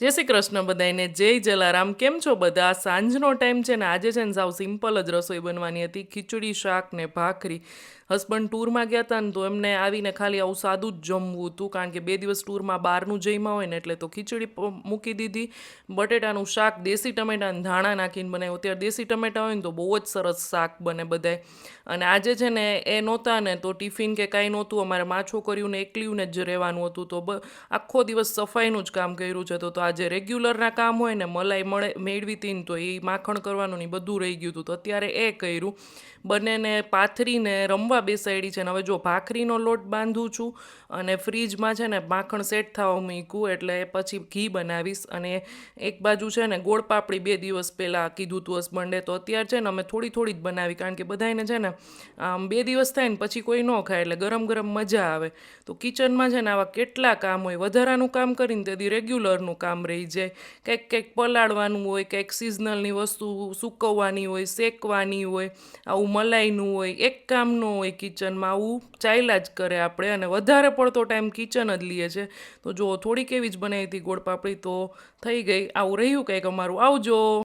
જય શ્રી કૃષ્ણ બધાને, જય જલારામ. કેમ છો બધા? સાંજનો ટાઈમ છે ને, આજે છે ને સાવ સિમ્પલ જ રસોઈ બનવાની હતી. ખીચડી, શાક ને ભાખરી. હસબન્ડ ટૂરમાં ગયા હતા ને તો એમને આવીને ખાલી આવું સાદું જ જમવું હતું, કારણ કે 2 દિવસ ટૂરમાં બહારનું જમ્યા હોય ને એટલે તો ખીચડી મૂકી દીધી. બટેટાનું શાક દેશી ટમેટા અને ધાણા નાખીને બનાવ્યું. અત્યારે દેશી ટમેટા હોય ને તો બહુ જ સરસ શાક બને બધાય. અને આજે છે ને એ નહોતા ને તો ટિફિન કે કાંઈ નહોતું, અમારે મા છોકરીઓને એકલીઓને જ રહેવાનું હતું. તો આખો દિવસ સફાઈનું જ કામ કર્યું છે. તો આજે રેગ્યુલરના કામ હોય ને, મલાઈ મેળવી હતી ને તો એ માખણ કરવાનું ને બધું રહી ગયું હતું. તો અત્યારે એ કર્યું. બંનેને પાથરીને રમવા બેસાડી છે. ને હવે જો ભાખરીનો લોટ બાંધું છું અને ફ્રીજમાં છે ને માખણ સેટ થવા મૂક્યું, એટલે પછી ઘી બનાવીશ. અને એક બાજુ છે ને ગોળ પાપડી 2 દિવસ પહેલાં કીધું હતું હસબન્ડે, તો અત્યારે છે ને અમે થોડી થોડી જ બનાવી, કારણ કે બધાને છે ને આમ 2 દિવસ થાય ને પછી કોઈ ન ખાય એટલે ગરમ ગરમ મજા આવે. તો કિચનમાં છે ને આવા કેટલા કામ હોય, વધારાનું કામ કરીને તેથી રેગ્યુલરનું કામ રહી જાય. કંઈક પલાળવાનું હોય, કંઈક સિઝનલની વસ્તુ સૂકવવાની હોય, શેકવાની હોય, આવું મલાઈનું હોય. એક કામ ન હોય કિચનમાં, આવું ચાલ્યા જ કરે આપણે. અને વધારે પડતો ટાઈમ કિચન જ લઈએ છે. તો જો થોડીક એવી જ બનાવી હતી ગોળ પાપડી, તો થઈ ગઈ. આવું રહ્યું કંઈક અમારું. આવજો.